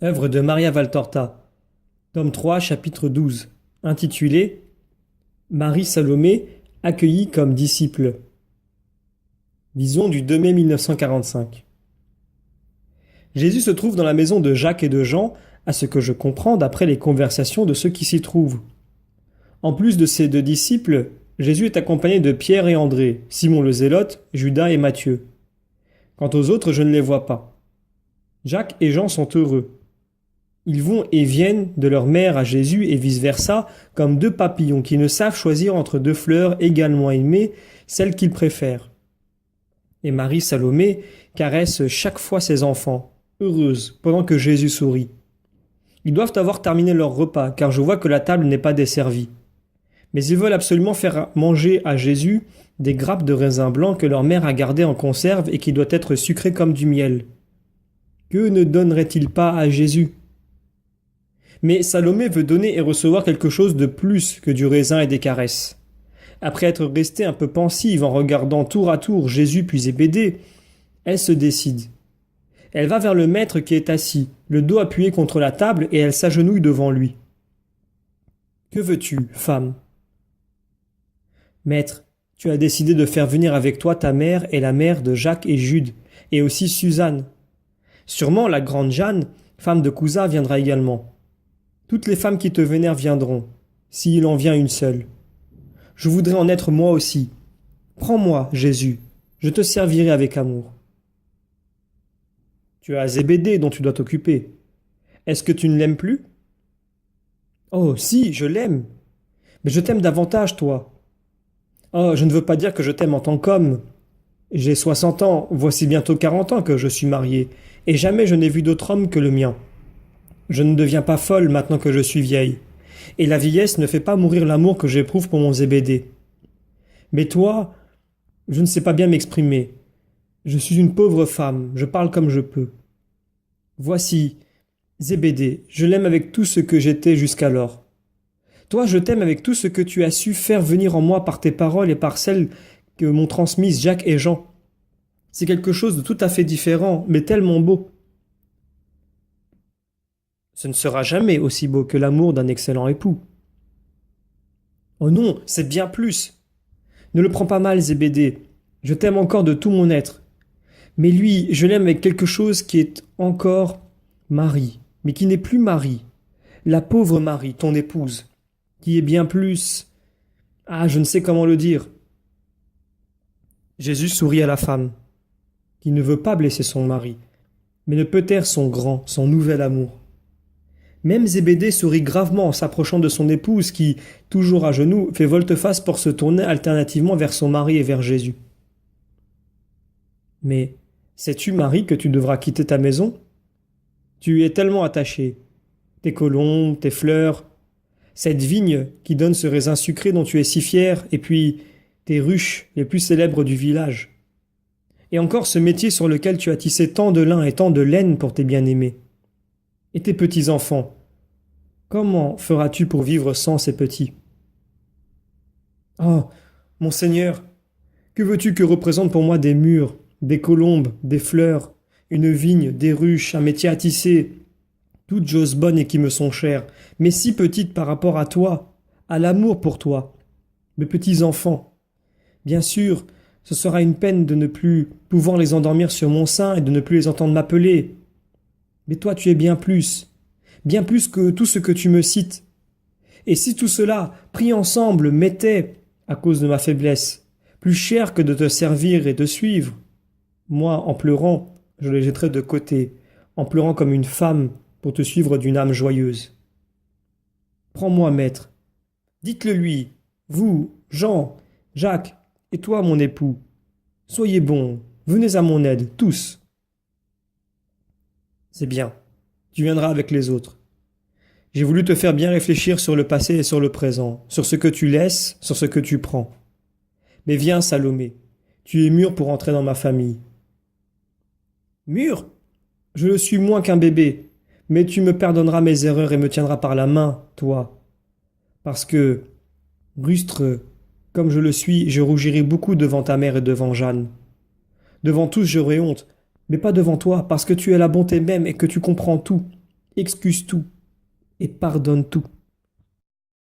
Œuvre de Maria Valtorta, tome 3, chapitre 12, intitulé Marie Salomé accueillie comme disciple. Vision du 2 mai 1945. Jésus se trouve dans la maison de Jacques et de Jean, à ce que je comprends d'après les conversations de ceux qui s'y trouvent. En plus de ses deux disciples, Jésus est accompagné de Pierre et André, Simon le Zélote, Judas et Matthieu. Quant aux autres, je ne les vois pas. Jacques et Jean sont heureux. Ils vont et viennent de leur mère à Jésus et vice-versa, comme deux papillons qui ne savent choisir entre deux fleurs également aimées, celle qu'ils préfèrent. Et Marie Salomé caresse chaque fois ses enfants, heureuse, pendant que Jésus sourit. Ils doivent avoir terminé leur repas, car je vois que la table n'est pas desservie. Mais ils veulent absolument faire manger à Jésus des grappes de raisin blanc que leur mère a gardées en conserve et qui doit être sucrées comme du miel. Que ne donnerait-il pas à Jésus ? Mais Salomé veut donner et recevoir quelque chose de plus que du raisin et des caresses. Après être restée un peu pensive en regardant tour à tour Jésus puis Zébédée, elle se décide. Elle va vers le maître qui est assis, le dos appuyé contre la table, et elle s'agenouille devant lui. « Que veux-tu, femme ?» ?»« Maître, tu as décidé de faire venir avec toi ta mère et la mère de Jacques et Jude, et aussi Suzanne. Sûrement la grande Jeanne, femme de Couza, viendra également. Toutes les femmes qui te vénèrent viendront, s'il en vient une seule. Je voudrais en être moi aussi. Prends-moi, Jésus, je te servirai avec amour. Tu as Zébédée dont tu dois t'occuper. Est-ce que tu ne l'aimes plus ? Oh, si, je l'aime. Mais je t'aime davantage, toi. Oh, je ne veux pas dire que je t'aime en tant qu'homme. J'ai 60 ans, voici bientôt 40 ans que je suis marié, et jamais je n'ai vu d'autre homme que le mien. Je ne deviens pas folle maintenant que je suis vieille, et la vieillesse ne fait pas mourir l'amour que j'éprouve pour mon Zébédée. Mais toi, je ne sais pas bien m'exprimer. Je suis une pauvre femme, je parle comme je peux. Voici, Zébédée, je l'aime avec tout ce que j'étais jusqu'alors. Toi, je t'aime avec tout ce que tu as su faire venir en moi par tes paroles et par celles que m'ont transmises Jacques et Jean. C'est quelque chose de tout à fait différent, mais tellement beau. Ce ne sera jamais aussi beau que l'amour d'un excellent époux. Oh non, c'est bien plus. Ne le prends pas mal, Zébédée. Je t'aime encore de tout mon être. Mais lui, je l'aime avec quelque chose qui est encore Marie, mais qui n'est plus Marie. La pauvre Marie, ton épouse, qui est bien plus... Ah, je ne sais comment le dire. Jésus sourit à la femme, qui ne veut pas blesser son mari, mais ne peut taire son grand, son nouvel amour. Même Zébédée sourit gravement en s'approchant de son épouse qui, toujours à genoux, fait volte-face pour se tourner alternativement vers son mari et vers Jésus. Mais sais-tu, Marie, que tu devras quitter ta maison ? Tu y es tellement attachée. Tes colombes, tes fleurs, cette vigne qui donne ce raisin sucré dont tu es si fière, et puis tes ruches les plus célèbres du village. Et encore ce métier sur lequel tu as tissé tant de lin et tant de laine pour tes bien-aimés. Et tes petits-enfants, comment feras-tu pour vivre sans ces petits ? Oh, mon Seigneur, que veux-tu que représentent pour moi des murs, des colombes, des fleurs, une vigne, des ruches, un métier à tisser, toutes choses bonnes et qui me sont chères, mais si petites par rapport à toi, à l'amour pour toi, mes petits-enfants. Bien sûr, ce sera une peine de ne plus pouvoir les endormir sur mon sein et de ne plus les entendre m'appeler. Mais toi, tu es bien plus que tout ce que tu me cites. Et si tout cela, pris ensemble, m'était, à cause de ma faiblesse, plus cher que de te servir et de suivre, moi, en pleurant, je les jetterais de côté, en pleurant comme une femme pour te suivre d'une âme joyeuse. Prends-moi, maître. Dites-le lui, vous, Jean, Jacques, et toi, mon époux. Soyez bons, venez à mon aide, tous. C'est bien, tu viendras avec les autres. J'ai voulu te faire bien réfléchir sur le passé et sur le présent, sur ce que tu laisses, sur ce que tu prends. Mais viens, Salomé, tu es mûre pour entrer dans ma famille. Mûre ? Je le suis moins qu'un bébé, mais tu me pardonneras mes erreurs et me tiendras par la main, toi. Parce que, rustre comme je le suis, je rougirai beaucoup devant ta mère et devant Jeanne. Devant tous j'aurai honte, mais pas devant toi, parce que tu es la bonté même et que tu comprends tout. excuse tout et pardonne tout.